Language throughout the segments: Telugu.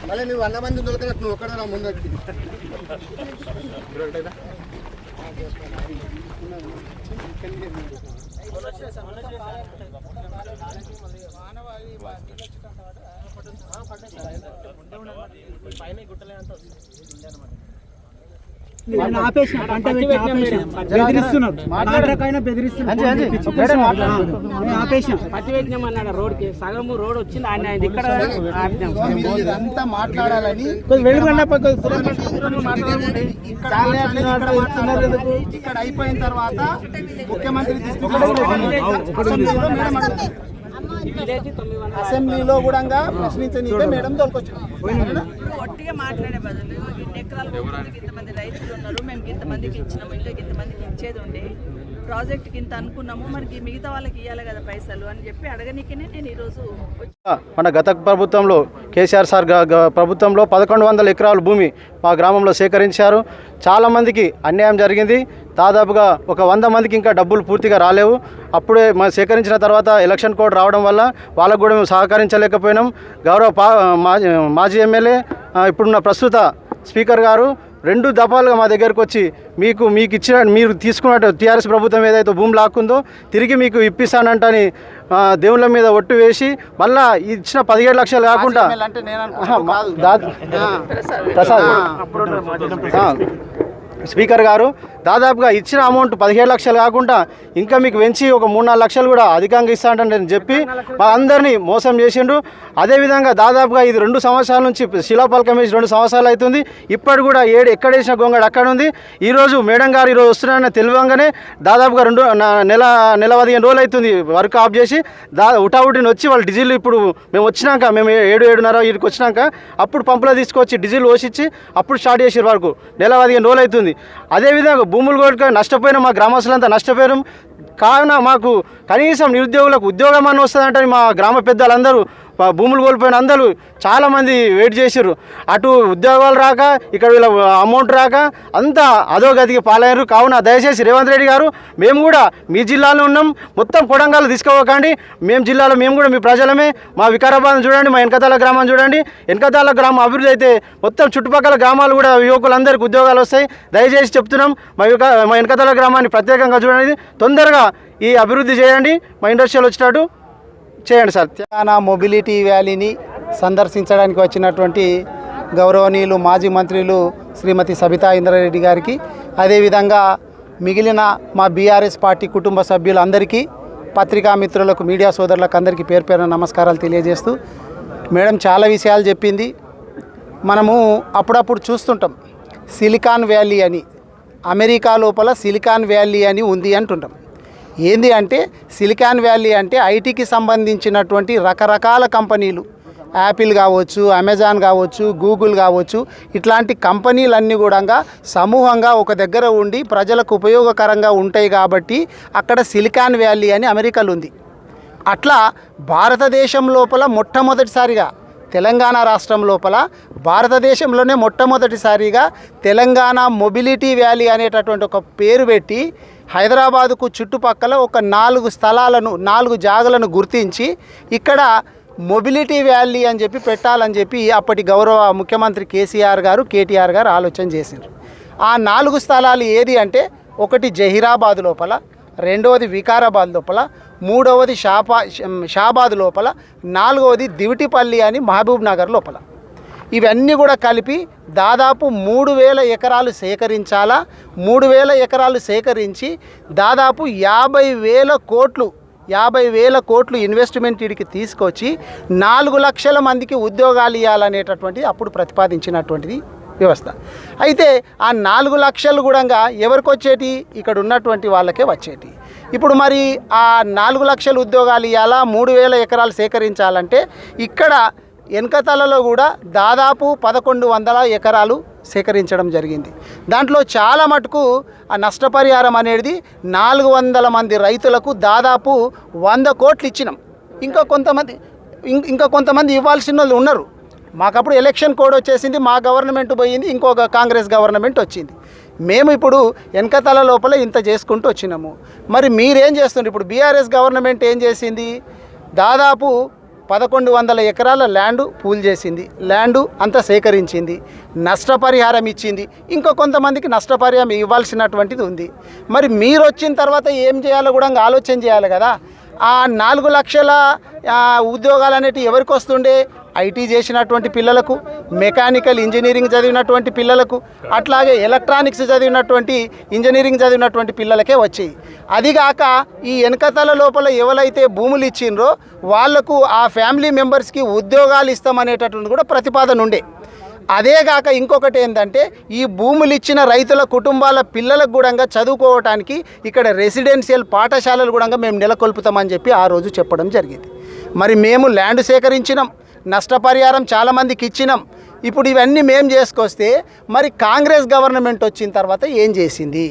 మళ్ళీ నువ్వు 100 మంది దొరకనట్టు నువ్వు ఒక్కడ రా ముందు పట్టిపెట్టినామన్నాడు రోడ్కి సగం రోడ్ వచ్చింది ఆయన ఇక్కడ అంతా మాట్లాడాలని ఇక్కడ అయిపోయిన తర్వాత ముఖ్యమంత్రి అసెంబ్లీలో కూడా ప్రశ్నించనీకే మేడం తోలుకొచ్చాం. ఒట్టిగా మాట్లాడే బదులు ఇన్ని ఎకరాల భూములకి ఇంతమంది రైతులు ఉన్నారు, మేము ఇంతమందికి ఇచ్చినాము, ఇంకా ఇంతమందికి ఇచ్చేది ఉండే ప్రాజెక్ట్కి ఇంత అనుకున్నాము, మరి మిగతా వాళ్ళకి ఇవ్వాలి కదా పైసలు అని చెప్పి అడగనికనే నేను ఈరోజు మన గత ప్రభుత్వంలో కేసీఆర్ సార్ ప్రభుత్వంలో 1100 ఎకరాల భూమి మా గ్రామంలో సేకరించారు. చాలామందికి అన్యాయం జరిగింది. దాదాపుగా ఒక 100 మందికి ఇంకా డబ్బులు పూర్తిగా రాలేవు. అప్పుడే మనం సేకరించిన తర్వాత ఎలక్షన్ కోడ్ రావడం వల్ల వాళ్ళకు కూడా మేము సహకరించలేకపోయినాం. గౌరవ మాజీ ఎమ్మెల్యే ఇప్పుడున్న ప్రస్తుత స్పీకర్ గారు 2 దఫాలుగా మా దగ్గరకు వచ్చి మీకు ఇచ్చిన మీరు తీసుకున్నట్టు టీఆర్ఎస్ ప్రభుత్వం ఏదైతే భూమి లాక్కుందో తిరిగి మీకు ఇప్పిస్తానంటని దేవుళ్ళ మీద ఒట్టు వేసి మళ్ళా ఇచ్చిన 17 లక్షలు కాకుండా ప్రసాద్ స్పీకర్ గారు దాదాపుగా ఇచ్చిన అమౌంట్ 17 లక్షలు కాకుండా ఇంకా మీకు పెంచి ఒక 3-4 లక్షలు కూడా అధికంగా ఇస్తానంటని చెప్పి మా అందరినీ మోసం చేసిండ్రు. అదేవిధంగా దాదాపుగా ఇది 2 సంవత్సరాల నుంచి శిలాపలకం వేసి 2 సంవత్సరాలు అవుతుంది. ఇప్పటి కూడా ఎక్కడేసిన గొంగడు అక్కడ ఉంది. ఈరోజు మేడం గారు ఈరోజు వస్తున్నారని తెలియగానే దాదాపుగా నెల 15 రోజులు అవుతుంది వర్క్ ఆఫ్ చేసి ఉటావుటిని వచ్చి వాళ్ళు డీజిల్ ఇప్పుడు మేము వచ్చినాక మేము 7-7:30 వీటికి వచ్చినాక అప్పుడు పంపులో తీసుకొచ్చి డీజిల్ పోసిచ్చి అప్పుడు స్టార్ట్ చేసే వరకు నెల 15 రోజులు అవుతుంది. అదేవిధంగా భూములు కూడా నష్టపోయిన మా గ్రామస్తులంతా నష్టపోయారు. కావున మాకు కనీసం నిరుద్యోగులకు ఉద్యోగం అని వస్తుందంటే మా గ్రామ పెద్దలందరూ భూములు కోల్పోయిన అందరూ చాలామంది వెయిట్ చేసారు. అటు ఉద్యోగాలు రాక ఇక్కడ వీళ్ళ అమౌంట్ రాక అంతా అధోగతికి పాలయ్యారు. కావున దయచేసి రేవంత్ రెడ్డి గారు మేము కూడా మీ జిల్లాలో ఉన్నాం, మొత్తం కొడంగల్ తీసుకోకండి. మేము జిల్లాలో మేము కూడా మీ ప్రజలమే. మా వికారాబాద్ చూడండి, మా వెనకతాల గ్రామాన్ని చూడండి. వెనకతాల గ్రామం అభివృద్ధి అయితే మొత్తం చుట్టుపక్కల గ్రామాలు కూడా యువకులందరికీ ఉద్యోగాలు వస్తాయి. దయచేసి చెప్తున్నాం, మా వెనకతాల గ్రామాన్ని ప్రత్యేకంగా చూడండి. తొందరగా ఈ అభివృద్ధి చేయండి, మా ఇండస్ట్రియల్ వచ్చేటట్టు చేయండి సార్. తెలంగాణ మొబిలిటీ వ్యాలీని సందర్శించడానికి వచ్చినటువంటి గౌరవనీయులు మాజీ మంత్రులు శ్రీమతి సబితా ఇంద్రారెడ్డి గారికి, అదేవిధంగా మిగిలిన మా బీఆర్ఎస్ పార్టీ కుటుంబ సభ్యులందరికీ, పత్రికా మిత్రులకు, మీడియా సోదరులకు అందరికీ పేరు పేరున నమస్కారాలు తెలియజేస్తూ, మేడం చాలా విషయాలు చెప్పింది. మనము అప్పుడప్పుడు చూస్తుంటాం సిలికాన్ వ్యాలీ అని, అమెరికా లోపల సిలికాన్ వ్యాలీ అని ఉంది అంటుంటాం. ఏంది అంటే సిలికాన్ వ్యాలీ అంటే ఐటీకి సంబంధించినటువంటి రకరకాల కంపెనీలు, యాపిల్ కావచ్చు, అమెజాన్ కావచ్చు, గూగుల్ కావచ్చు, ఇట్లాంటి కంపెనీలన్నీ కూడా సమూహంగా ఒక దగ్గర ఉండి ప్రజలకు ఉపయోగకరంగా ఉంటాయి కాబట్టి అక్కడ సిలికాన్ వ్యాలీ అని అమెరికాలో ఉంది. అట్లా భారతదేశం లోపల మొట్టమొదటిసారిగా తెలంగాణ రాష్ట్రం లోపల భారతదేశంలోనే మొట్టమొదటిసారిగా తెలంగాణ మొబిలిటీ వ్యాలీ అనేటటువంటి ఒక పేరు పెట్టి హైదరాబాదుకు చుట్టుపక్కల ఒక 4 స్థలాలను 4 జాగలను గుర్తించి ఇక్కడ మొబిలిటీ వ్యాలీ అని చెప్పి పెట్టాలని చెప్పి అప్పటి గౌరవ ముఖ్యమంత్రి కేసీఆర్ గారు, కేటీఆర్ గారు ఆలోచన చేశారు. ఆ 4 స్థలాలు ఏది అంటే, ఒకటి జహీరాబాద్ లోపల, రెండవది వికారాబాద్ లోపల, మూడవది షాబాద్ లోపల, నాలుగవది దివిటిపల్లి అని మహబూబ్ నగర్ లోపల. ఇవన్నీ కూడా కలిపి దాదాపు 3000 ఎకరాలు సేకరించాలా. 3000 ఎకరాలు సేకరించి దాదాపు 50,000 కోట్లు ఇన్వెస్ట్మెంట్ వీడికి తీసుకొచ్చి 4 లక్షల మందికి ఉద్యోగాలు ఇవ్వాలనేటటువంటి అప్పుడు ప్రతిపాదించినటువంటిది వ్యవస్థ. అయితే ఆ 4 లక్షలు కూడా ఎవరికి వచ్చేటి? ఇక్కడ ఉన్నటువంటి వాళ్ళకే వచ్చేటి. ఇప్పుడు మరి ఆ 4 లక్షల ఉద్యోగాలు ఇవ్వాలా, 3000 ఎకరాలు సేకరించాలంటే ఇక్కడ వెనకతలలో కూడా దాదాపు 1100 ఎకరాలు సేకరించడం జరిగింది. దాంట్లో చాలా మటుకు ఆ నష్టపరిహారం అనేది 400 మంది రైతులకు దాదాపు 100 కోట్లు ఇచ్చినాం. ఇంకా కొంతమంది ఇవ్వాల్సిన వాళ్ళు ఉన్నారు. మాకప్పుడు ఎలక్షన్ కోడ్ వచ్చేసింది, మా గవర్నమెంట్ పోయింది, ఇంకొక కాంగ్రెస్ గవర్నమెంట్ వచ్చింది. మేము ఇప్పుడు వెనకతల లోపల ఇంత చేసుకుంటూ వచ్చినాము. మరి మీరేం చేస్తున్నారు? ఇప్పుడు బీఆర్ఎస్ గవర్నమెంట్ ఏం చేసింది? దాదాపు 1100 ఎకరాల ల్యాండ్ పూల్ చేసింది, ల్యాండు అంతా సేకరించింది, నష్టపరిహారం ఇచ్చింది, ఇంకా కొంతమందికి నష్టపరిహారం ఇవ్వాల్సినటువంటిది ఉంది. మరి మీరు వచ్చిన తర్వాత ఏం చేయాలో కూడా ఆలోచన చేయాలి కదా. ఆ 4 లక్షల ఉద్యోగాలు అనేటివి ఎవరికి వస్తుండే? ఐటీ చేసినటువంటి పిల్లలకు, మెకానికల్ ఇంజనీరింగ్ చదివినటువంటి పిల్లలకు, అట్లాగే ఎలక్ట్రానిక్స్ చదివినటువంటి ఇంజనీరింగ్ చదివినటువంటి పిల్లలకే వచ్చాయి. అదిగాక ఈ వెనకతల లోపల ఎవరైతే భూములు ఇచ్చిండ్రో వాళ్లకు ఆ ఫ్యామిలీ మెంబర్స్కి ఉద్యోగాలు ఇస్తామనేటటువంటి కూడా ప్రతిపాదన ఉండే. అదేగాక ఇంకొకటి ఏంటంటే ఈ భూములు ఇచ్చిన రైతుల కుటుంబాల పిల్లలకు కూడా చదువుకోవటానికి ఇక్కడ రెసిడెన్షియల్ పాఠశాలలు కూడా మేము నెలకొల్పుతామని చెప్పి ఆ రోజు చెప్పడం జరిగింది. మరి మేము ల్యాండ్ సేకరించినాం, నష్టపరిహారం చాలామందికి ఇచ్చినాం. ఇప్పుడు ఇవన్నీ మేము చేసుకొస్తే మరి కాంగ్రెస్ గవర్నమెంట్ వచ్చిన తర్వాత ఏం చేసింది?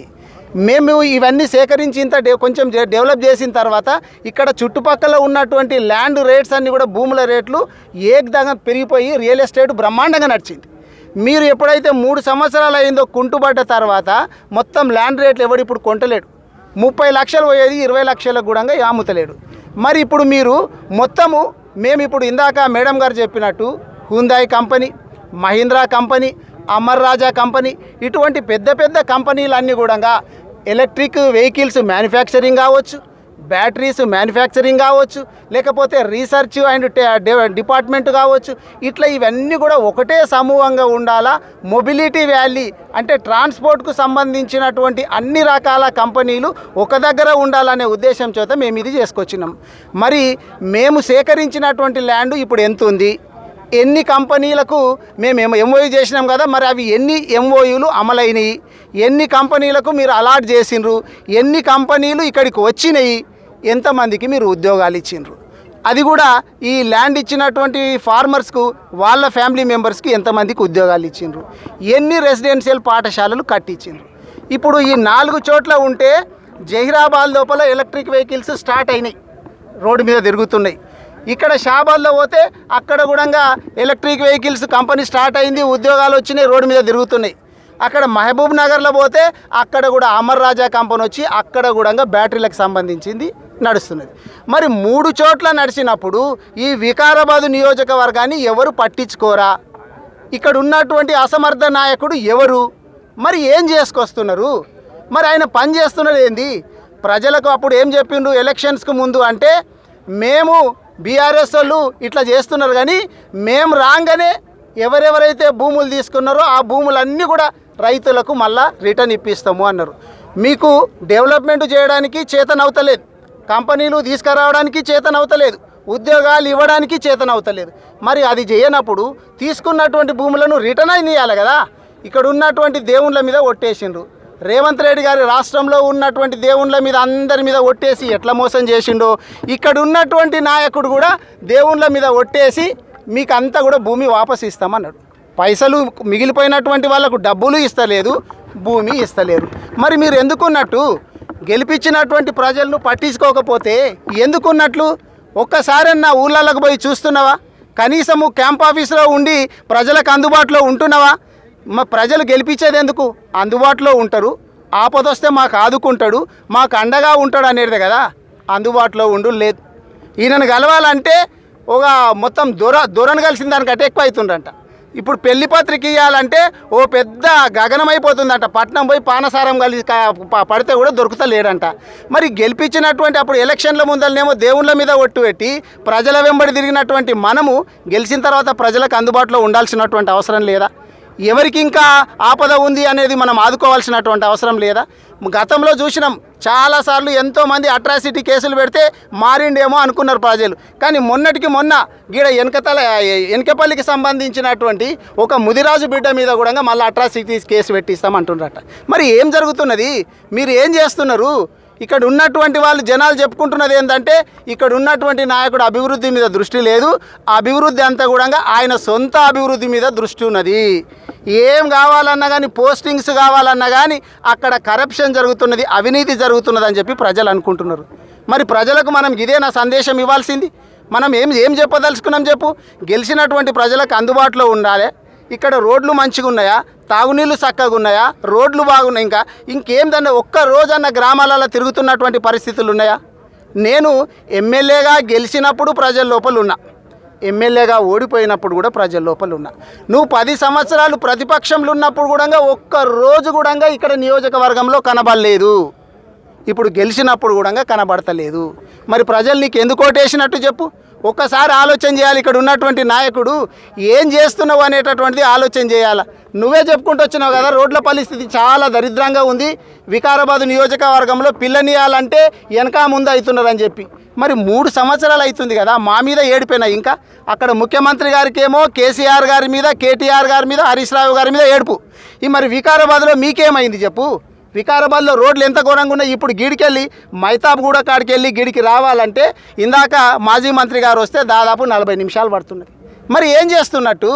మేము ఇవన్నీ సేకరించి ఇంత కొంచెం డెవలప్ చేసిన తర్వాత ఇక్కడ చుట్టుపక్కల ఉన్నటువంటి ల్యాండ్ రేట్స్ అన్నీ కూడా భూముల రేట్లు ఏకదంగా పెరిగిపోయి రియల్ ఎస్టేట్ బ్రహ్మాండంగా నడిచింది. మీరు ఎప్పుడైతే 3 సంవత్సరాలు అయిందో కుంటుపడ్డ తర్వాత మొత్తం ల్యాండ్ రేట్లు ఎవడు ఇప్పుడు కొంటలేడు. 30 లక్షలు పోయేది 20 లక్షలకు కూడా అమ్ముతలేడు. మరి ఇప్పుడు మీరు మొత్తము మేము ఇప్పుడు ఇందాక మేడం గారు చెప్పినట్టు Hyundai company, Mahindra company, Amar Raja company, ఇటువంటి పెద్ద పెద్ద కంపెనీలన్నీ కూడా ఎలక్ట్రిక్ వెహికల్స్ మ్యానుఫ్యాక్చరింగ్ కావచ్చు, బ్యాటరీస్ మ్యానుఫ్యాక్చరింగ్ కావచ్చు, లేకపోతే రీసెర్చ్ అండ్ డిపార్ట్మెంట్ కావచ్చు, ఇట్లా ఇవన్నీ కూడా ఒకటే సమూహంగా ఉండాలా. మొబిలిటీ వ్యాలీ అంటే ట్రాన్స్పోర్ట్కు సంబంధించినటువంటి అన్ని రకాల కంపెనీలు ఒక దగ్గర ఉండాలనే ఉద్దేశం చేత మేము ఇది చేసుకొచ్చినాం. మరి మేము సేకరించినటువంటి ల్యాండ్ ఇప్పుడు ఎంత ఉంది, ఎన్ని కంపెనీలకు మేము ఎంఓయూ చేసినాం కదా, మరి అవి ఎన్ని ఎంఓయూలు అమలైనవి, ఎన్ని కంపెనీలకు మీరు అలాట్ చేసిండ్రు, ఎన్ని కంపెనీలు ఇక్కడికి వచ్చినాయి, ఎంతమందికి మీరు ఉద్యోగాలు ఇచ్చిండ్రు, అది కూడా ఈ ల్యాండ్ ఇచ్చినటువంటి ఫార్మర్స్కు వాళ్ళ ఫ్యామిలీ మెంబర్స్కి ఎంతమందికి ఉద్యోగాలు ఇచ్చిండ్రు, ఎన్ని రెసిడెన్షియల్ పాఠశాలలు కట్టించిండ్రు. ఇప్పుడు ఈ 4 చోట్ల ఉంటే జహీరాబాద్ లోపల ఎలక్ట్రిక్ వెహికల్స్ స్టార్ట్ అయినాయి, రోడ్డు మీద తిరుగుతున్నాయి. ఇక్కడ షాబాద్లో పోతే అక్కడ కూడా ఎలక్ట్రిక్ వెహికల్స్ కంపెనీ స్టార్ట్ అయింది, ఉద్యోగాలు వచ్చినాయి, రోడ్డు మీద తిరుగుతున్నాయి. అక్కడ మహబూబ్ నగర్లో పోతే అక్కడ కూడా అమర్ రాజా కంపెనీ వచ్చి అక్కడ కూడా బ్యాటరీలకు సంబంధించింది నడుస్తున్నది. మరి 3 చోట్ల నడిచినప్పుడు ఈ వికారాబాదు నియోజకవర్గాన్ని ఎవరు పట్టించుకోరా? ఇక్కడ ఉన్నటువంటి అసమర్థ నాయకుడు ఎవరు? మరి ఏం చేసుకొస్తున్నారు? మరి ఆయన పని చేస్తున్నది ఏంది? ప్రజలకు అప్పుడు ఏం చెప్పిండ్రు ఎలక్షన్స్కు ముందు అంటే, మేము బీఆర్ఎస్ వాళ్ళు ఇట్లా చేస్తున్నారు కానీ మేము రాగానే ఎవరెవరైతే భూములు తీసుకున్నారో ఆ భూములన్నీ కూడా రైతులకు మళ్ళా రిటర్న్ ఇప్పిస్తాము అన్నారు. మీకు డెవలప్మెంట్ చేయడానికి చేతనవుతలేదు, కంపెనీలు తీసుకురావడానికి చేతనవుతలేదు, ఉద్యోగాలు ఇవ్వడానికి చేతనవుతలేదు. మరి అది చేయనప్పుడు తీసుకున్నటువంటి భూములను రిటర్న్ అయినియాలి కదా. ఇక్కడ ఉన్నటువంటి దేవుళ్ళ మీద ఒట్టేసిండ్రు. రేవంత్ రెడ్డి గారి రాష్ట్రంలో ఉన్నటువంటి దేవుళ్ళ మీద అందరి మీద ఒట్టేసి ఎట్లా మోసం చేసిండో ఇక్కడ ఉన్నటువంటి నాయకుడు కూడా దేవుళ్ళ మీద ఒట్టేసి మీకు అంతా కూడా భూమి వాపసు ఇస్తామన్నాడు. పైసలు మిగిలిపోయినటువంటి వాళ్ళకు డబ్బులు ఇస్తలేదు, భూమి ఇస్తలేరు. మరి మీరు ఎందుకున్నట్టు? గెలిపించినటువంటి ప్రజలను పట్టించుకోకపోతే ఎందుకున్నట్లు? ఒక్కసారన్నా ఊళ్ళకు పోయి చూస్తున్నావా? కనీసము క్యాంప్ ఆఫీసులో ఉండి ప్రజలకు అందుబాటులో ఉంటున్నావా? మా ప్రజలు గెలిపించేది ఎందుకు? అందుబాటులో ఉంటారు, ఆపదొస్తే మాకు ఆదుకుంటాడు, మాకు అండగా ఉంటాడు అనేది కదా. అందుబాటులో ఉండు లేదు. ఈయనను కలవాలంటే ఒక మొత్తం దూరను కలిసిన దానికంటే ఎక్కువ అవుతుందంట. ఇప్పుడు పెళ్లి పత్రిక ఇవ్వాలంటే ఓ పెద్ద గగనమైపోతుందంట. పట్నం పోయి పానసారం కలిసి పడితే కూడా దొరుకుతలేడంట. మరి గెలిపించినటువంటి అప్పుడు ఎలక్షన్ల ముందరనేమో దేవుళ్ళ మీద ఒట్టు పెట్టి ప్రజల వెంబడి తిరిగినటువంటి మనము గెలిచిన తర్వాత ప్రజలకు అందుబాటులో ఉండాల్సినటువంటి అవసరం లేదా? ఎవరికి ఇంకా ఆపద ఉంది అనేది మనం ఆదుకోవాల్సినటువంటి అవసరం లేదా? గతంలో చూసినాం చాలాసార్లు ఎంతోమంది అట్రాసిటీ కేసులు పెడితే మారిండేమో అనుకున్నారు ప్రజలు. కానీ మొన్నటికి మొన్న గీడ వెనకపల్లికి సంబంధించినటువంటి ఒక ముదిరాజు బిడ్డ మీద కూడా మళ్ళీ అట్రాసిటీ కేసు పెట్టిస్తామంటున్నారట. మరి ఏం జరుగుతున్నది? మీరు ఏం చేస్తున్నారు? ఇక్కడ ఉన్నటువంటి వాళ్ళు జనాలు చెప్పుకుంటున్నది ఏంటంటే ఇక్కడ ఉన్నటువంటి నాయకుడు అభివృద్ధి మీద దృష్టి లేదు, అభివృద్ధి అంతా కూడా ఆయన సొంత అభివృద్ధి మీద దృష్టి ఉన్నది. ఏం కావాలన్నా కానీ, పోస్టింగ్స్ కావాలన్నా కానీ అక్కడ కరప్షన్ జరుగుతున్నది, అవినీతి జరుగుతున్నది అని చెప్పి ప్రజలు అనుకుంటున్నారు. మరి ప్రజలకు మనం ఇదేనా సందేశం ఇవ్వాల్సింది? మనం ఏం చెప్పదలుచుకున్నాం చెప్పు? గెలిచినటువంటి ప్రజలకు అందుబాటులో ఉండాలి. ఇక్కడ రోడ్లు మంచిగా ఉన్నాయా, తాగునీళ్ళు చక్కగా ఉన్నాయా, రోడ్లు బాగున్నాయి, ఇంకేందన్నా ఒక్క రోజన్న గ్రామాలలో తిరుగుతున్నటువంటి పరిస్థితులు ఉన్నాయా? నేను ఎమ్మెల్యేగా గెలిచినప్పుడు ప్రజల లోపల ఉన్నా, ఎమ్మెల్యేగా ఓడిపోయినప్పుడు కూడా ప్రజల లోపల ఉన్నా. నువ్వు 10 సంవత్సరాలు ప్రతిపక్షంలో ఉన్నప్పుడు కూడా ఒక్క రోజు కూడా ఇక్కడ నియోజకవర్గంలో కనబడలేదు. ఇప్పుడు గెలిచినప్పుడు కూడా కనబడతలేదు. మరి ప్రజలు నీకు ఎందుకు ఓటేసినట్టు చెప్పు. ఒక్కసారి ఆలోచన చేయాలి. ఇక్కడ ఉన్నటువంటి నాయకుడు ఏం చేస్తున్నావు అనేటటువంటిది ఆలోచన చేయాలి. నువ్వే చెప్పుకుంటూ వచ్చినావు కదా, రోడ్ల పరిస్థితి చాలా దరిద్రంగా ఉంది, వికారాబాద్ నియోజకవర్గంలో పిల్లనియాలంటే వెనక ముందు అవుతున్నారని చెప్పి. మరి 3 సంవత్సరాలు అవుతుంది కదా, మా మీద ఏడిపోయినా. ఇంకా అక్కడ ముఖ్యమంత్రి గారికి ఏమో కేసీఆర్ గారి మీద, కేటీఆర్ గారి మీద, హరీష్ రావు గారి మీద ఏడుపు. ఈ మరి వికారాబాద్లో మీకేమైంది చెప్పు. వికారాబాద్లో రోడ్లు ఎంత ఘోరంగా ఉన్నాయి. ఇప్పుడు గిడికెళ్ళి మైతాబ్గూడ కాడికి వెళ్ళి గిడికి రావాలంటే ఇందాక మాజీ మంత్రి గారు వస్తే దాదాపు 40 నిమిషాలు పడుతున్నది. మరి ఏం చేస్తున్నట్టు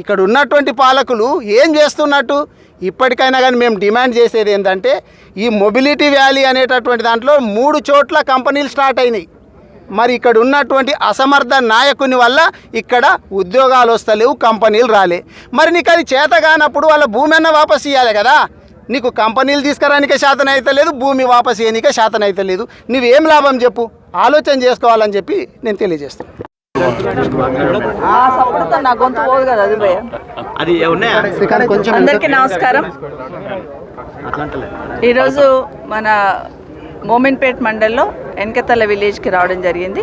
ఇక్కడ ఉన్నటువంటి పాలకులు ఏం చేస్తున్నట్టు? ఇప్పటికైనా కానీ మేము డిమాండ్ చేసేది ఏంటంటే, ఈ మొబిలిటీ వ్యాలీ అనేటటువంటి దాంట్లో 3 చోట్ల కంపెనీలు స్టార్ట్ అయినాయి. మరి ఇక్కడ ఉన్నటువంటి అసమర్థ నాయకుని వల్ల ఇక్కడ ఉద్యోగాలు వస్తలేవు, కంపెనీలు రాలే. మరి నీకు అది చేత కానప్పుడు వాళ్ళ భూమి అన్న వాపస్ ఇవ్వాలి కదా. నీకు కంపెనీలు తీసుకురానికే శాతం అయితే లేదు, భూమి వాపస్ ఇవ్వనికే శాతం అయితే లేదు. నువ్వేం లాభం చెప్పు? ఆలోచన చేసుకోవాలని చెప్పి నేను తెలియజేస్తాను. నా గొంతు పోదు కదా అది భయ. అందరికీ నమస్కారం. ఈరోజు మన మోమిన్పేట్ మండల్లో ఎన్కతల విలేజ్కి రావడం జరిగింది.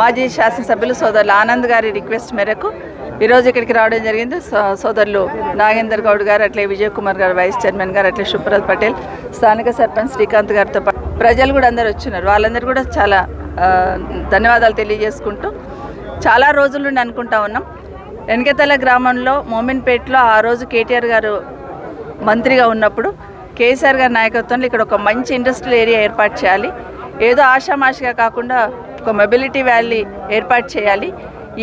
మాజీ శాసనసభ్యులు సోదరులు ఆనంద్ గారి రిక్వెస్ట్ మేరకు ఈరోజు ఇక్కడికి రావడం జరిగింది. సోదరులు నాగేందర్ గౌడ్ గారు, అట్లే విజయ్ కుమార్ గారు వైస్ చైర్మన్ గారు, అట్లే శుభ్రత్ పటేల్, స్థానిక సర్పంచ్ శ్రీకాంత్ గారితో పాటు ప్రజలు కూడా అందరు వచ్చినారు. వాళ్ళందరూ కూడా చాలా ధన్యవాదాలు తెలియజేసుకుంటూ, చాలా రోజుల నుండి అనుకుంటా ఉన్నాం, ఎన్కతల గ్రామంలో మోమిన్పేట్లో ఆ రోజు కేటీఆర్ గారు మంత్రిగా ఉన్నప్పుడు కేసీఆర్ గారి నాయకత్వంలో ఇక్కడ ఒక మంచి ఇండస్ట్రియల్ ఏరియా ఏర్పాటు చేయాలి. ఏదో ఆషామాషిగా కాకుండా ఒక మొబిలిటీ వ్యాలీ ఏర్పాటు చేయాలి.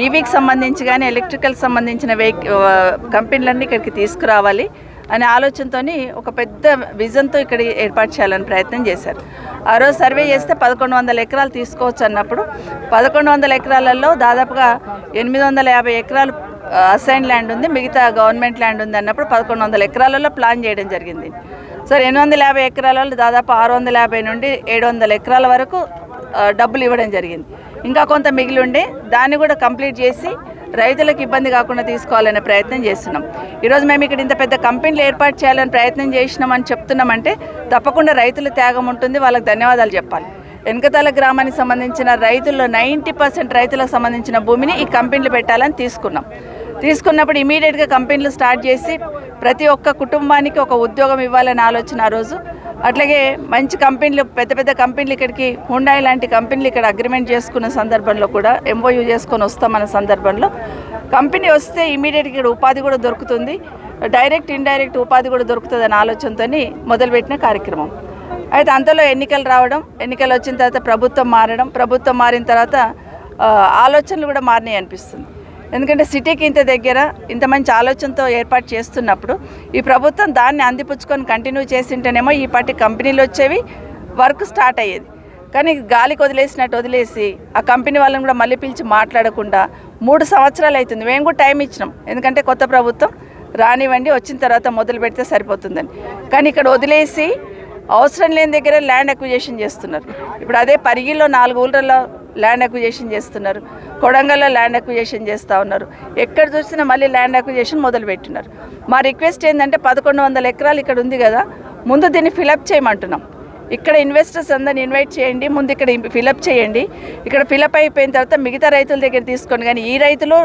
ఈవీకి సంబంధించి కానీ ఎలక్ట్రికల్ సంబంధించిన కంపెనీలన్నీ ఇక్కడికి తీసుకురావాలి అనే ఆలోచనతో ఒక పెద్ద విజన్తో ఇక్కడ ఏర్పాటు చేయాలని ప్రయత్నం చేశారు. ఆ రోజు సర్వే చేస్తే 1100 ఎకరాలు తీసుకోవచ్చు అన్నప్పుడు 1100 ఎకరాలలో దాదాపుగా 850 ఎకరాలు అసైన్ ల్యాండ్ ఉంది, మిగతా గవర్నమెంట్ ల్యాండ్ ఉంది అన్నప్పుడు 1100 ఎకరాలలో ప్లాన్ చేయడం జరిగింది. సో 850 ఎకరాలలో దాదాపు 650 నుండి 700 ఎకరాల వరకు డబ్బులు ఇవ్వడం జరిగింది. ఇంకా కొంత మిగిలి ఉండే దాన్ని కూడా కంప్లీట్ చేసి రైతులకు ఇబ్బంది కాకుండా తీసుకోవాలనే ప్రయత్నం చేస్తున్నాం. ఈరోజు మేము ఇక్కడ ఇంత పెద్ద కంపెనీలు ఏర్పాటు చేయాలని ప్రయత్నం చేసినామని చెప్తున్నామంటే తప్పకుండా రైతుల త్యాగం ఉంటుంది, వాళ్ళకి ధన్యవాదాలు చెప్పాలి. ఎన్కతల గ్రామానికి సంబంధించిన రైతుల్లో 90% రైతులకు సంబంధించిన భూమిని ఈ కంపెనీలు పెట్టాలని తీసుకున్నప్పుడు ఇమీడియట్గా కంపెనీలు స్టార్ట్ చేసి ప్రతి ఒక్క కుటుంబానికి ఒక ఉద్యోగం ఇవ్వాలని ఆలోచన ఆ రోజు. అట్లాగే మంచి కంపెనీలు, పెద్ద పెద్ద కంపెనీలు ఇక్కడికి హుండాయ్ లాంటి కంపెనీలు ఇక్కడ అగ్రిమెంట్ చేసుకున్న సందర్భంలో కూడా MOU చేసుకొని వస్తామన్న సందర్భంలో కంపెనీ వస్తే ఇమీడియట్గా ఇక్కడ ఉపాధి కూడా దొరుకుతుంది, డైరెక్ట్ ఇండైరెక్ట్ ఉపాధి కూడా దొరుకుతుంది అనే ఆలోచనతో మొదలుపెట్టిన కార్యక్రమం. అయితే అంతలో ఎన్నికలు రావడం, ఎన్నికలు వచ్చిన తర్వాత ప్రభుత్వం మారిన తర్వాత ఆలోచనలు కూడా మారినాయి అనిపిస్తుంది. ఎందుకంటే సిటీకి ఇంత దగ్గర ఇంత మంచి ఆలోచనతో ఏర్పాటు చేస్తున్నప్పుడు ఈ ప్రభుత్వం దాన్ని అందిపుచ్చుకొని కంటిన్యూ చేసింటేనేమో ఈ పార్టీ కంపెనీలు వచ్చేవి, వర్క్ స్టార్ట్ అయ్యేది. కానీ గాలికి వదిలేసి ఆ కంపెనీ వాళ్ళని కూడా మళ్ళీ పిలిచి మాట్లాడకుండా 3 సంవత్సరాలు అవుతుంది. మేము కూడా టైం ఇచ్చినాం, ఎందుకంటే కొత్త ప్రభుత్వం రానివ్వండి, వచ్చిన తర్వాత మొదలు పెడితే సరిపోతుందని. కానీ ఇక్కడ వదిలేసి అవసరం లేని దగ్గర ల్యాండ్ అక్విజిషన్ చేస్తున్నారు. ఇప్పుడు అదే పరిగిలో 4 ఊళ్ళల్లో ల్యాండ్ అక్విజిషన్ చేస్తున్నారు, కొడంగల్లో ల్యాండ్ అక్విజిషన్ చేస్తూ ఉన్నారు. ఎక్కడ చూసినా మళ్ళీ ల్యాండ్ అక్విజిషన్ మొదలుపెట్టినారు. మా రిక్వెస్ట్ ఏంటంటే 1100 ఎకరాలు ఇక్కడ ఉంది కదా, ముందు దీన్ని ఫిలప్ చేయమంటున్నాం. ఇక్కడ ఇన్వెస్టర్స్ అందరిని ఇన్వైట్ చేయండి, ముందు ఇక్కడ ఫిలప్ చేయండి. ఇక్కడ ఫిలప్ అయిపోయిన తర్వాత మిగతా రైతుల దగ్గర తీసుకోండి. కానీ ఈ రైతులు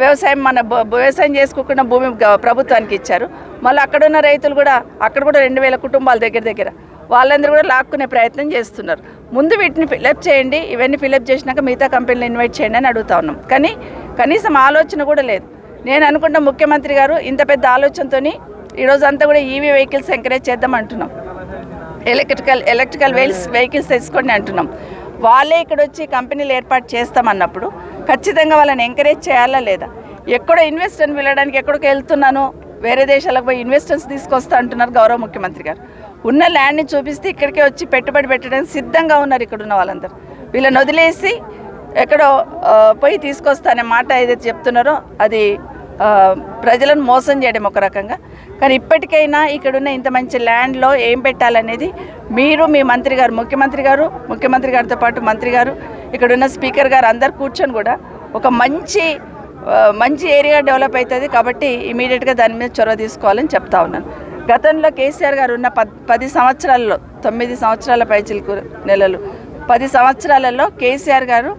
వ్యవసాయం చేసుకోకుండా భూమి ప్రభుత్వానికి ఇచ్చారు. మళ్ళీ అక్కడున్న రైతులు కూడా అక్కడ కూడా 2000 కుటుంబాల దగ్గర వాళ్ళందరూ కూడా లాక్కునే ప్రయత్నం చేస్తున్నారు. ముందు వీటిని ఫిలప్ చేయండి, ఇవన్నీ ఫిలప్ చేసినాక మిగతా కంపెనీలు ఇన్వైట్ చేయండి అని అడుగుతా ఉన్నాం. కానీ కనీసం ఆలోచన కూడా లేదు. నేను అనుకుంటా ముఖ్యమంత్రి గారు ఇంత పెద్ద ఆలోచనతో ఈరోజు అంతా కూడా EV వెహికల్స్ ఎంకరేజ్ చేద్దాం అంటున్నాం, ఎలక్ట్రికల్ వెహికల్స్ తెచ్చుకోండి అంటున్నాం. వాళ్ళే ఇక్కడ వచ్చి కంపెనీలు ఏర్పాటు చేస్తామన్నప్పుడు ఖచ్చితంగా వాళ్ళని ఎంకరేజ్ చేయాలా లేదా? ఎక్కడో ఇన్వెస్టర్ని వెళ్ళడానికి ఎక్కడికి వెళ్తున్నాను, వేరే దేశాలకు పోయి ఇన్వెస్టర్స్ తీసుకొస్తా అంటున్నారు గౌరవ ముఖ్యమంత్రి గారు. ఉన్న ల్యాండ్ని చూపిస్తే ఇక్కడికే వచ్చి పెట్టుబడి పెట్టడానికి సిద్ధంగా ఉన్నారు ఇక్కడ ఉన్న వాళ్ళందరూ. వీళ్ళని వదిలేసి ఎక్కడో పోయి తీసుకొస్తా అనే మాట ఏదైతే చెప్తున్నారో అది ప్రజలను మోసం చేయడం ఒక రకంగా. కానీ ఇప్పటికైనా ఇక్కడున్న ఇంత మంచి ల్యాండ్లో ఏం పెట్టాలనేది మీరు, మీ మంత్రి గారు, ముఖ్యమంత్రి గారితో పాటు మంత్రి గారు, ఇక్కడున్న స్పీకర్ గారు అందరు కూర్చొని కూడా ఒక మంచి ఏరియా డెవలప్ అవుతుంది. కాబట్టి ఇమీడియట్గా దాని మీద చొరవ తీసుకోవాలని చెప్తా ఉన్నాను. గతంలో కేసీఆర్ గారు ఉన్న 10 సంవత్సరాల్లో 9 సంవత్సరాల పైచిలకు నెలలు 10 సంవత్సరాలలో కేసీఆర్ గారు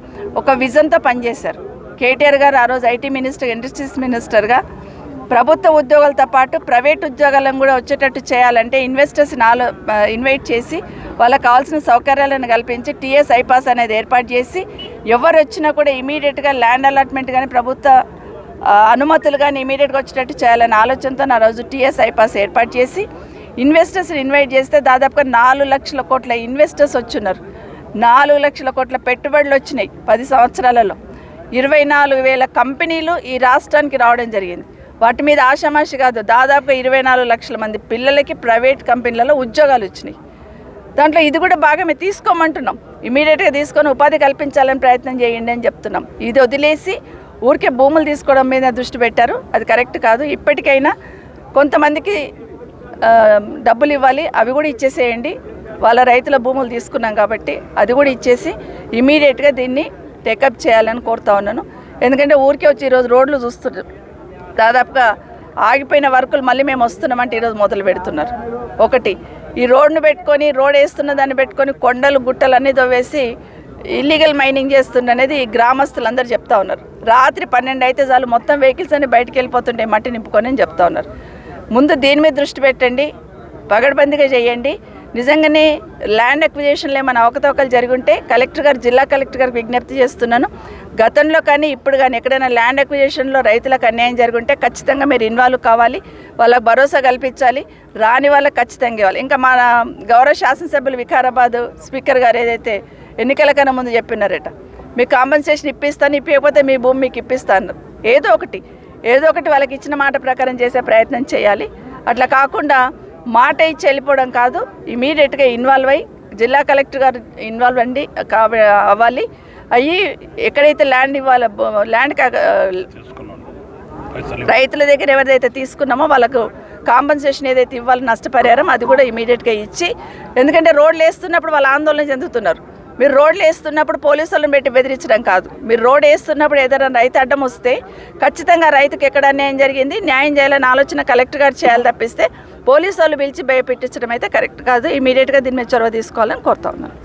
ఒక విజన్తో పనిచేశారు. కేటీఆర్ గారు ఆ రోజు ఐటీ మినిస్టర్, ఇండస్ట్రీస్ మినిస్టర్గా ప్రభుత్వ ఉద్యోగాలతో పాటు ప్రైవేట్ ఉద్యోగాలను కూడా వచ్చేటట్టు చేయాలంటే ఇన్వెస్టర్స్ని ఇన్వైట్ చేసి వాళ్ళకి కావాల్సిన సౌకర్యాలను కల్పించి టీఎస్ ఐపాస్ అనేది ఏర్పాటు చేసి ఎవరు వచ్చినా కూడా ఇమీడియట్గా ల్యాండ్ అలాట్మెంట్ కానీ ప్రభుత్వ అనుమతులు కానీ ఇమీడియట్గా వచ్చేటట్టు చేయాలనే ఆలోచనతో ఆ రోజు టీఎస్ ఐపాస్ ఏర్పాటు చేసి ఇన్వెస్టర్స్ని ఇన్వైట్ చేస్తే దాదాపుగా 4 లక్షల కోట్ల ఇన్వెస్టర్స్ వచ్చున్నారు. 4 లక్షల కోట్ల పెట్టుబడులు వచ్చినాయి 10 సంవత్సరాలలో. 24,000 కంపెనీలు ఈ రాష్ట్రానికి రావడం జరిగింది. వాటి మీద ఆషామాషి కాదు, దాదాపుగా 24 లక్షల మంది పిల్లలకి ప్రైవేట్ కంపెనీలలో ఉద్యోగాలు వచ్చినాయి. దాంట్లో ఇది కూడా భాగమే, తీసుకోమంటున్నాం. ఇమీడియట్గా తీసుకొని ఉపాధి కల్పించాలని ప్రయత్నం చేయండి అని చెప్తున్నాం. ఇది వదిలేసి ఊరికే భూములు తీసుకోవడం మీద దృష్టి పెట్టారు, అది కరెక్ట్ కాదు. ఇప్పటికైనా కొంతమందికి డబ్బులు ఇవ్వాలి, అవి కూడా ఇచ్చేసేయండి. వాళ్ళ రైతుల భూములు తీసుకున్నాం కాబట్టి అది కూడా ఇచ్చేసి ఇమీడియట్గా దీన్ని టేకప్ చేయాలని కోరుతా ఉన్నాను. ఎందుకంటే ఊరికే వచ్చి ఈరోజు రోడ్లు చూస్తున్నారు, దాదాపుగా ఆగిపోయిన వర్కులు మళ్ళీ మేము వస్తున్నామంటే ఈరోజు మొదలు పెడుతున్నారు. ఒకటి, ఈ రోడ్ను పెట్టుకొని రోడ్ వేస్తున్న దాన్ని పెట్టుకొని కొండలు గుట్టలు అన్నీ తవ్వేసి ఇల్లీగల్ మైనింగ్ చేస్తుండనేది గ్రామస్తులందరూ చెప్తా ఉన్నారు. రాత్రి 12 అయితే చాలు మొత్తం వెహికల్స్ అన్ని బయటకు వెళ్ళిపోతుంటే మట్టి నింపుకొని అని చెప్తా ఉన్నారు. ముందు దీని మీద దృష్టి పెట్టండి, పగడ్బందీగా చేయండి. నిజంగానే ల్యాండ్ అక్విజిషన్లో ఏమైనా అవకతవకలు జరుగుంటే కలెక్టర్ గారు, జిల్లా కలెక్టర్ గారికి విజ్ఞప్తి చేస్తున్నాను. గతంలో కానీ ఇప్పుడు కానీ ఎక్కడైనా ల్యాండ్ అక్విజిషన్లో రైతులకు అన్యాయం జరుగుంటే ఖచ్చితంగా మీరు ఇన్వాల్వ్ కావాలి, వాళ్ళకు భరోసా కల్పించాలి, రాని వాళ్ళకి ఖచ్చితంగా ఇవ్వాలి. ఇంకా మన గౌరవ శాసనసభ్యులు వికారాబాద్ స్పీకర్ గారు ఏదైతే ఎన్నికల కన్నా ముందు చెప్పినారట, మీకు కాంపెన్సేషన్ ఇప్పిస్తాను, ఇప్పకపోతే మీ భూమి మీకు ఇప్పిస్తాను. ఏదో ఒకటి వాళ్ళకి ఇచ్చిన మాట ప్రకారం చేసే ప్రయత్నం చేయాలి. అట్లా కాకుండా మాట ఇచ్చి వెళ్ళిపోవడం కాదు, ఇమీడియట్గా ఇన్వాల్వ్ అయ్యి జిల్లా కలెక్టర్ గారు ఇన్వాల్వ్ అవ్వాలి. అయ్యి ఎక్కడైతే ల్యాండ్ ఇవ్వాలో ల్యాండ్ రైతుల దగ్గర ఎవరిదైతే తీసుకున్నామో వాళ్ళకు కాంపెన్సేషన్ ఏదైతే ఇవ్వాలో నష్టపరిహారం అది కూడా ఇమీడియట్గా ఇచ్చి, ఎందుకంటే రోడ్లు వేస్తున్నప్పుడు వాళ్ళు ఆందోళన చెందుతున్నారు. మీరు రోడ్లు వేస్తున్నప్పుడు పోలీసు వాళ్ళని పెట్టి బెదిరించడం కాదు, మీరు రోడ్ వేస్తున్నప్పుడు ఏదైనా రైతు అడ్డం వస్తే ఖచ్చితంగా రైతుకి ఎక్కడ అన్యాయం జరిగింది న్యాయం చేయాలని ఆలోచన కలెక్టర్ గారు చేయాలి తప్పిస్తే పోలీసు వాళ్ళు పిలిచి భయపెట్టించడం అయితే కరెక్ట్ కాదు. ఇమీడియట్గా దీని మీద చొరవ తీసుకోవాలని కోరుతా ఉన్నాను.